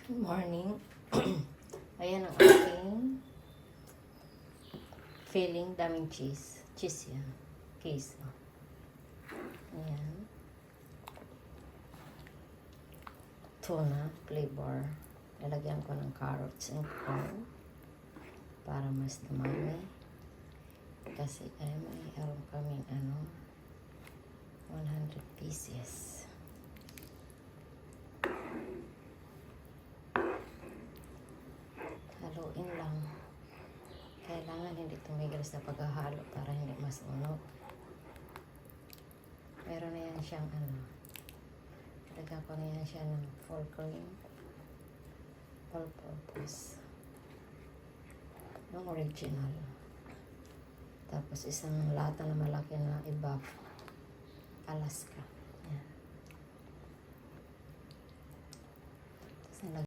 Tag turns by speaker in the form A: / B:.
A: Good morning. Ayan ang aking filling, daming cheese. Cheese yan. Case. Ayan. Tuna flavor. Lalagyan ko ng carrots and corn para mas dumami. Kasi ay mayroon kaming 100 pieces. Haluin lang. Kailangan hindi tumigil sa paghahalo para hindi masunog. Meron na yan siyang lagyan ko na yan siya ng full cream. All purpose. Yung original. Tapos isang lata na malaki na ibab. Alaska.